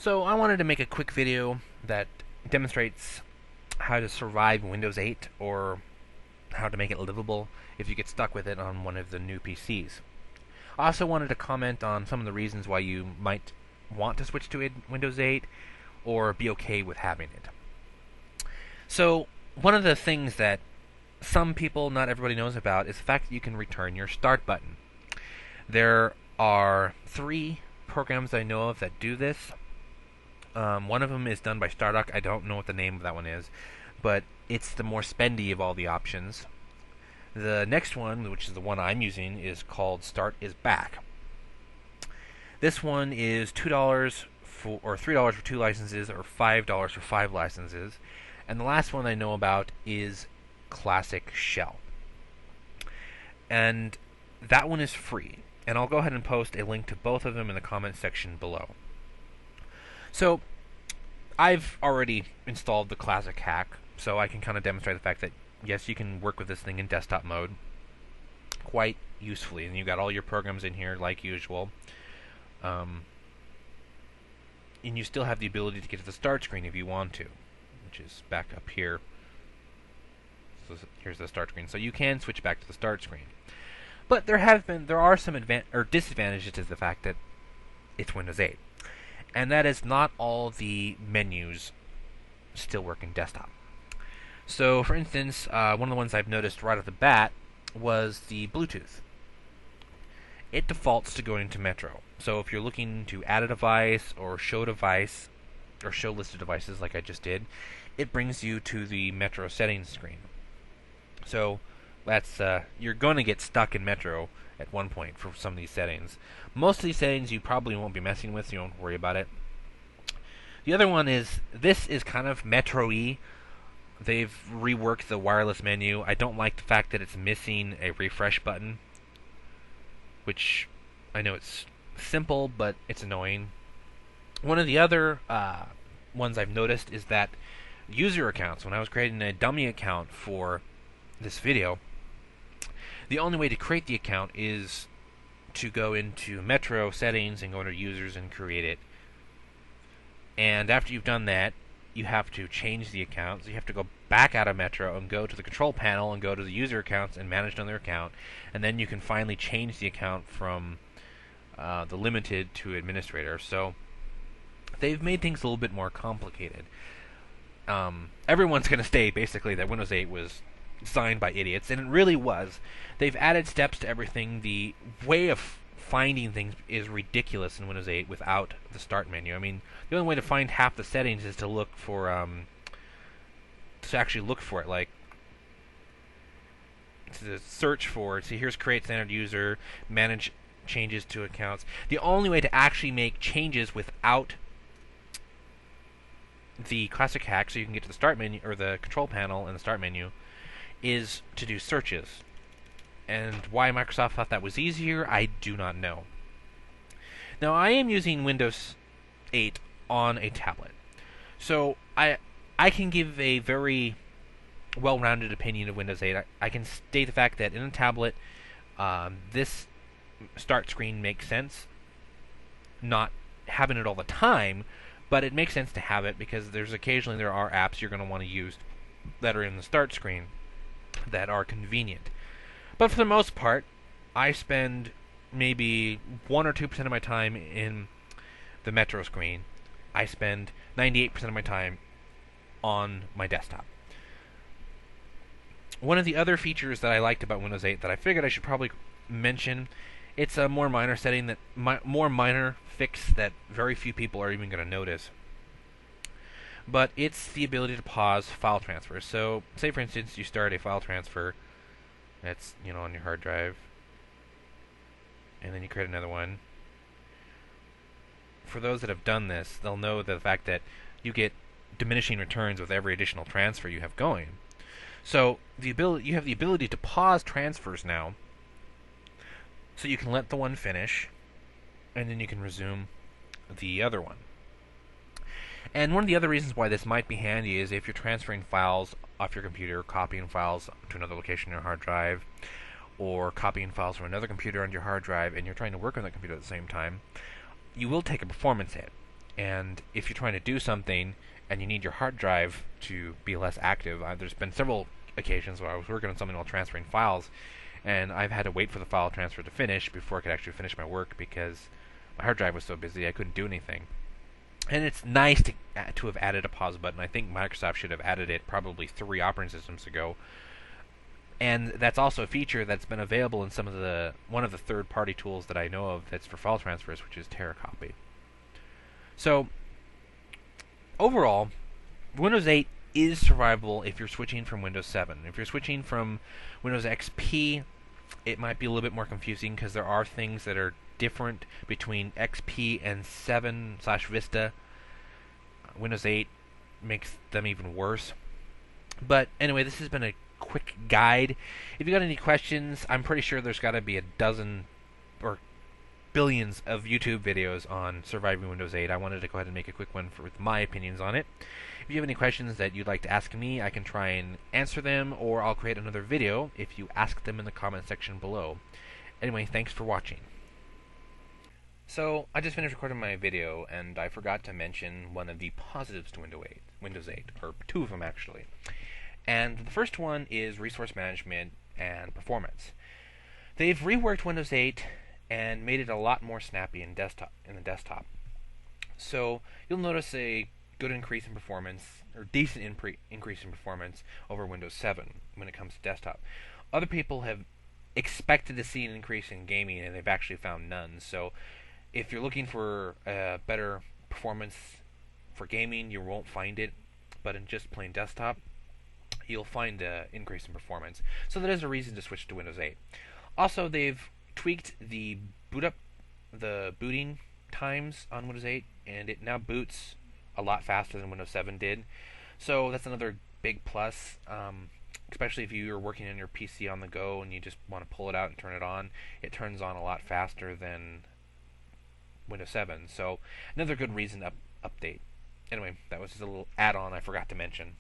So I wanted to make a quick video that demonstrates how to survive Windows 8 or how to make it livable if you get stuck with it on one of the new PCs. I also wanted to comment on some of the reasons why you might want to switch to Windows 8 or be okay with having it. So one of the things that some people, not everybody knows about, is the fact that you can return your start button. There are 3 programs I know of that do this. One of them is done by Stardock. I don't know what the name of that one is, but it's the more spendy of all the options. The next one, which is the one I'm using, is called Start is Back. This one is $2 or $3 for 2 licenses, or $5 for 5 licenses. And the last one I know about is Classic Shell. And that one is free. And I'll go ahead and post a link to both of them in the comments section below. So, I've already installed the Classic Hack, so I can kind of demonstrate the fact that, yes, you can work with this thing in desktop mode quite usefully. And you've got all your programs in here, like usual. And you still have the ability to get to the start screen if you want to, which is back up here. So here's the start screen. So you can switch back to the start screen. But there are some disadvantages to the fact that it's Windows 8. And that is not all the menus still work in desktop. So, for instance, one of the ones I've noticed right off the bat was the Bluetooth. It defaults to going to Metro. So if you're looking to add a device or show listed devices like I just did, it brings you to the Metro settings screen. So that's you're going to get stuck in Metro at one point for some of these settings. Most of these settings you probably won't be messing with, so you don't worry about it. The other one is, this is kind of Metro-y. They've reworked the wireless menu. I don't like the fact that it's missing a refresh button, which I know it's simple, but it's annoying. One of the other ones I've noticed is that user accounts, when I was creating a dummy account for this video, the only way to create the account is to go into Metro settings and go into users and create it. And after you've done that, you have to change the account. So you have to go back out of Metro and go to the control panel and go to the user accounts and manage another account. And then you can finally change the account from the limited to administrator. So they've made things a little bit more complicated. Everyone's going to say basically that Windows 8 was designed by idiots, and it really was. They've added steps to everything. The way of finding things is ridiculous in Windows 8 without the start menu. I mean, the only way to find half the settings is to look for to actually look for it, like to search for it. See, here's create standard user, manage changes to accounts. The only way to actually make changes without the Classic Hack, so you can get to the start menu or the control panel and the start menu, is to do searches. And why Microsoft thought that was easier, I do not know. Now, I am using Windows 8 on a tablet, so I can give a very well-rounded opinion of Windows 8. I can state the fact that in a tablet, this start screen makes sense. Not having it all the time, but it makes sense to have it because occasionally there are apps you're going to want to use that are in the start screen that are convenient. But for the most part, I spend maybe 1 or 2% of my time in the Metro screen. I spend 98% of my time on my desktop. One of the other features that I liked about Windows 8 that I figured I should probably mention, it's a more minor setting, more minor fix that very few people are even going to notice. But it's the ability to pause file transfers. So, say for instance you start a file transfer that's, on your hard drive, and then you create another one. For those that have done this, they'll know the fact that you get diminishing returns with every additional transfer you have going. So you have the ability to pause transfers now, so you can let the one finish, and then you can resume the other one. And one of the other reasons why this might be handy is if you're transferring files off your computer, copying files to another location on your hard drive, or copying files from another computer on your hard drive, and you're trying to work on that computer at the same time, you will take a performance hit. And if you're trying to do something and you need your hard drive to be less active, there's been several occasions where I was working on something while transferring files, and I've had to wait for the file transfer to finish before I could actually finish my work because my hard drive was so busy I couldn't do anything. And it's nice to have added a pause button. I think Microsoft should have added it probably 3 operating systems ago. And that's also a feature that's been available in one of the third-party tools that I know of that's for file transfers, which is Terracopy. So overall, Windows 8 is survivable if you're switching from Windows 7. If you're switching from Windows XP, it might be a little bit more confusing because there are things that are different between XP and 7/Vista. Windows 8 makes them even worse. But anyway, this has been a quick guide. If you got any questions, I'm pretty sure there's got to be a dozen or billions of YouTube videos on surviving Windows 8. I wanted to go ahead and make a quick one with my opinions on it. If you have any questions that you'd like to ask me, I can try and answer them, or I'll create another video if you ask them in the comment section below. Anyway, thanks for watching. So, I just finished recording my video, and I forgot to mention one of the positives to Windows 8, or 2 of them actually. And the first one is resource management and performance. They've reworked Windows 8 and made it a lot more snappy in the desktop. So, you'll notice a good increase in performance, or decent increase in performance over Windows 7 when it comes to desktop. Other people have expected to see an increase in gaming, and they've actually found none. So, if you're looking for better performance for gaming, you won't find it. But in just plain desktop, you'll find an increase in performance. So that is a reason to switch to Windows 8. Also, they've tweaked the booting times on Windows 8, and it now boots a lot faster than Windows 7 did. So that's another big plus, especially if you're working on your PC on the go and you just want to pull it out and turn it on. It turns on a lot faster than Windows 7. So another good reason to update. Anyway, that was just a little add-on I forgot to mention.